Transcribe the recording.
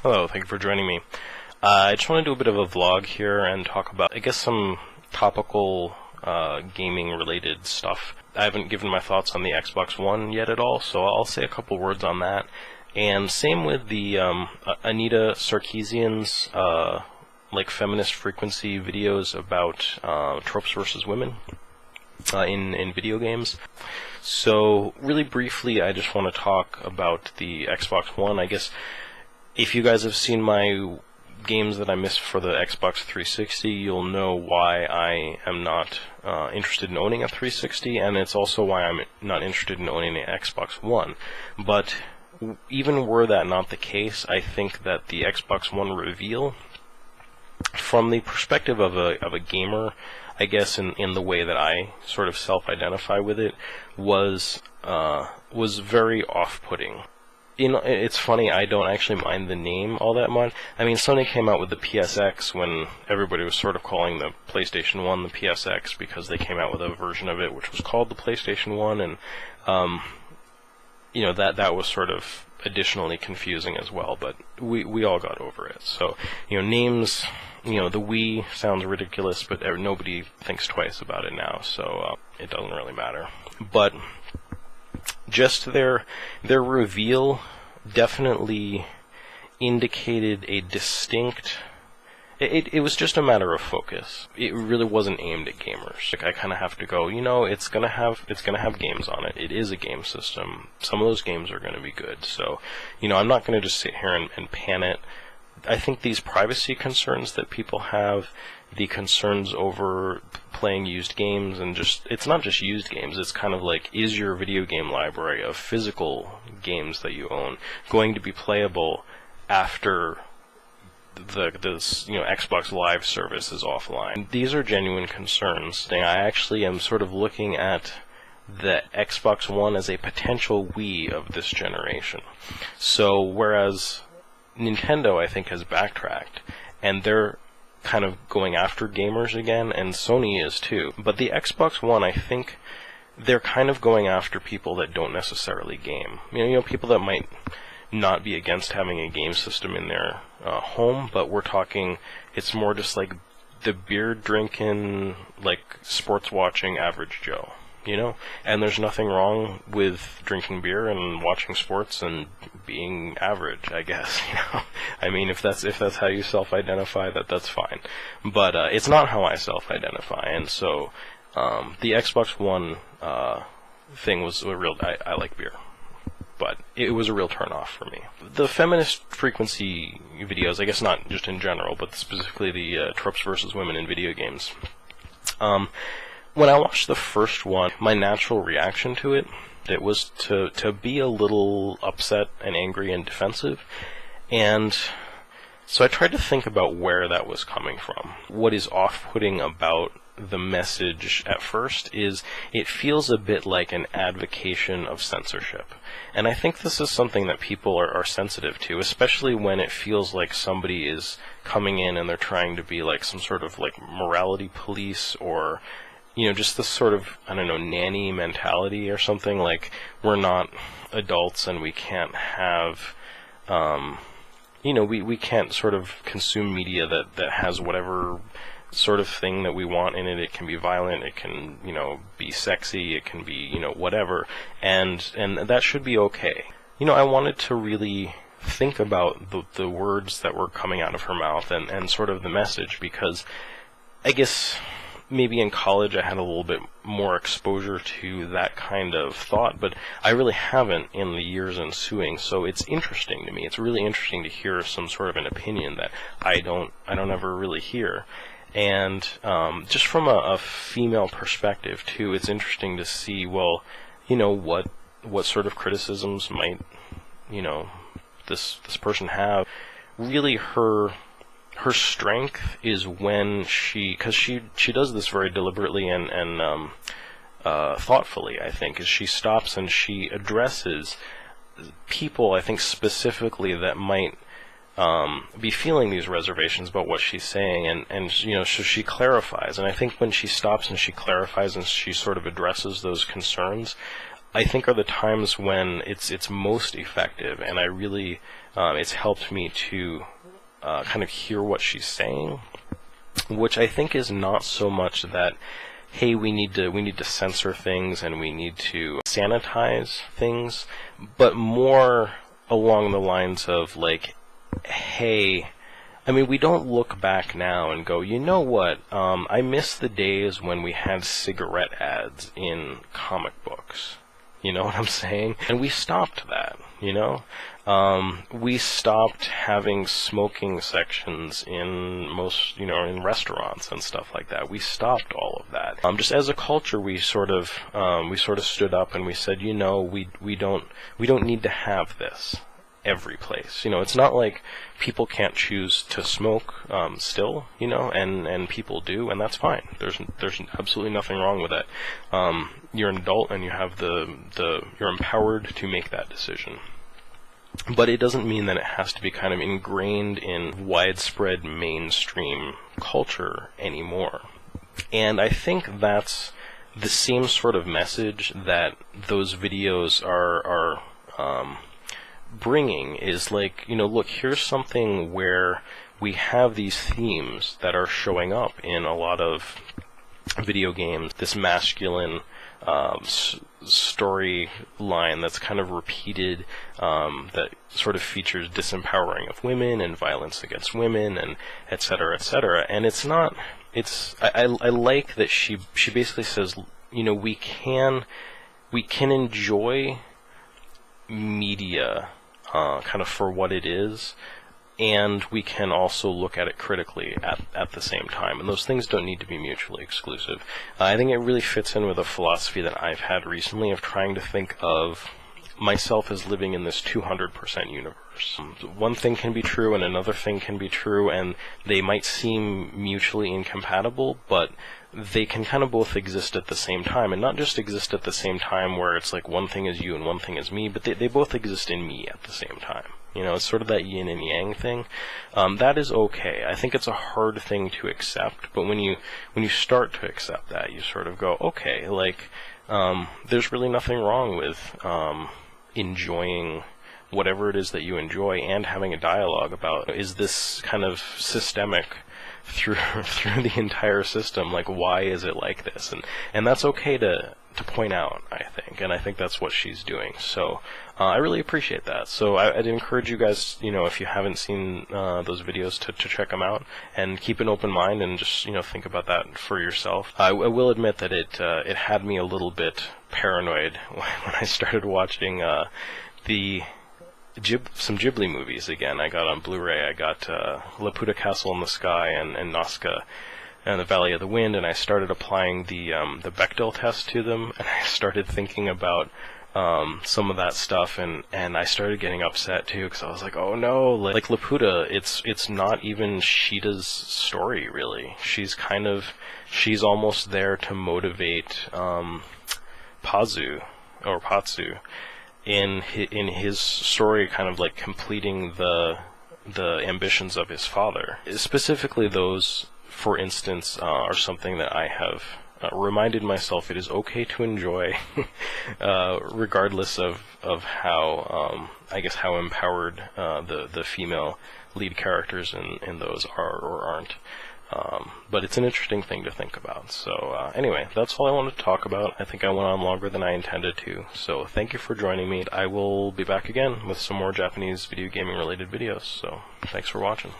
Hello, thank you for joining me. I just want to do a bit of a vlog here and talk about, I guess, some topical gaming-related stuff. I haven't given my thoughts on the Xbox One yet at all, so I'll say a couple words on that. And same with the Anita Sarkeesian's like Feminist Frequency videos about tropes versus women in video games. So really briefly, I just want to talk about the Xbox One. I guess if you guys have seen my games that I missed for the Xbox 360, you'll know why I am not interested in owning a 360, and it's also why I'm not interested in owning an Xbox One. But even were that not the case, I think that the Xbox One reveal, from the perspective of a gamer, I guess in the way that I sort of self-identify with it, was very off-putting. You know, it's funny, I don't actually mind the name all that much. I mean, Sony came out with the PSX when everybody was sort of calling the PlayStation 1 the PSX because they came out with a version of it which was called the PlayStation 1, and you know, that was sort of additionally confusing as well, but we all got over it. So, you know, names, you know, the Wii sounds ridiculous, but nobody thinks twice about it now, so it doesn't really matter. But just their reveal definitely indicated a distinct. It was just a matter of focus. It really wasn't aimed at gamers. Like, I kind of have to go, you know, it's gonna have games on it. It is a game system. Some of those games are gonna be good. So, you know, I'm not gonna just sit here and pan it. I think these privacy concerns that people have, the concerns over playing used games, and just, it's not just used games, it's kind of like, is your video game library of physical games that you own going to be playable after this, you know, Xbox Live service is offline? These are genuine concerns. I actually am sort of looking at the Xbox One as a potential Wii of this generation. So whereas Nintendo, I think, has backtracked, and they're kind of going after gamers again, and Sony is too. But the Xbox One, I think, they're kind of going after people that don't necessarily game. You know, people that might not be against having a game system in their home, but we're talking, it's more just like the beer drinking, like sports watching average Joe. You know, and there's nothing wrong with drinking beer and watching sports and being average, I guess. You know, I mean, if that's how you self-identify, that's fine. But it's not how I self-identify, and so the Xbox One thing was a real. I like beer, but it was a real turn-off for me. The Feminist Frequency videos, I guess not just in general, but specifically the tropes versus women in video games. When I watched the first one, my natural reaction to it was to be a little upset and angry and defensive, and so I tried to think about where that was coming from. What is off-putting about the message at first is it feels a bit like an advocation of censorship, and I think this is something that people are sensitive to, especially when it feels like somebody is coming in and they're trying to be like some sort of like morality police, or you know, just this sort of, I don't know, nanny mentality or something, like we're not adults and we can't have, you know, we can't sort of consume media that has whatever sort of thing that we want in it. It can be violent, it can, you know, be sexy, it can be, you know, whatever, and that should be okay. You know, I wanted to really think about the words that were coming out of her mouth and sort of the message, because I guess maybe in college I had a little bit more exposure to that kind of thought, but I really haven't in the years ensuing, so it's interesting to me. It's really interesting to hear some sort of an opinion that I don't ever really hear. And just from a female perspective too, it's interesting to see, well, you know, what sort of criticisms might, you know, this person have. Really, her strength is when because she does this very deliberately and thoughtfully, I think, is she stops and she addresses people, I think, specifically that might be feeling these reservations about what she's saying, and you know, so she clarifies. And I think when she stops and she clarifies and she sort of addresses those concerns, I think are the times when it's most effective, and I really it's helped me to kind of hear what she's saying, which I think is not so much that, hey, we need to censor things and we need to sanitize things, but more along the lines of like, hey, I mean, we don't look back now and go, you know what, I miss the days when we had cigarette ads in comic books. You know what I'm saying? And we stopped that, you know? We stopped having smoking sections in most, you know, in restaurants and stuff like that. We stopped all of that. Just as a culture, we sort of stood up and we said, you know, we don't need to have this every place. You know, it's not like people can't choose to smoke still, you know, and people do, and that's fine. There's absolutely nothing wrong with that. You're an adult and you have you're empowered to make that decision. But it doesn't mean that it has to be kind of ingrained in widespread mainstream culture anymore. And I think that's the same sort of message that those videos are bringing, is like, you know, look, here's something where we have these themes that are showing up in a lot of video games, this masculine storyline that's kind of repeated, that sort of features disempowering of women and violence against women and et cetera, and it's not, I like that she basically says, you know, we can enjoy media kind of for what it is, and we can also look at it critically at the same time. And those things don't need to be mutually exclusive. I think it really fits in with a philosophy that I've had recently of trying to think of myself as living in this 200% universe. One thing can be true and another thing can be true, and they might seem mutually incompatible, but they can kind of both exist at the same time, and not just exist at the same time where it's like one thing is you and one thing is me, but they both exist in me at the same time. You know, it's sort of that yin and yang thing. That is okay. I think it's a hard thing to accept, but when you start to accept that, you sort of go, okay, like, there's really nothing wrong with enjoying whatever it is that you enjoy and having a dialogue about, is this kind of systemic through the entire system, like, why is it like this? And that's okay to point out, I think, and I think that's what she's doing. So I really appreciate that. So I'd encourage you guys, you know, if you haven't seen those videos, to check them out and keep an open mind and just, you know, think about that for yourself. I will admit that it had me a little bit paranoid when I started watching some Ghibli movies again. I got on Blu-ray. I got Laputa Castle in the Sky and Nazca and the Valley of the Wind, and I started applying the Bechdel test to them, and I started thinking about some of that stuff, and I started getting upset too, because I was like, oh no, like Laputa, it's not even Sheeta's story really. She's almost there to motivate Patsu in his story, kind of like completing the ambitions of his father. Specifically those, for instance, are something that I have reminded myself it is okay to enjoy, regardless of how, I guess, how empowered the female lead characters in those are or aren't. But it's an interesting thing to think about. So anyway, that's all I wanted to talk about. I think I went on longer than I intended to. So thank you for joining me. I will be back again with some more Japanese video gaming related videos. So thanks for watching.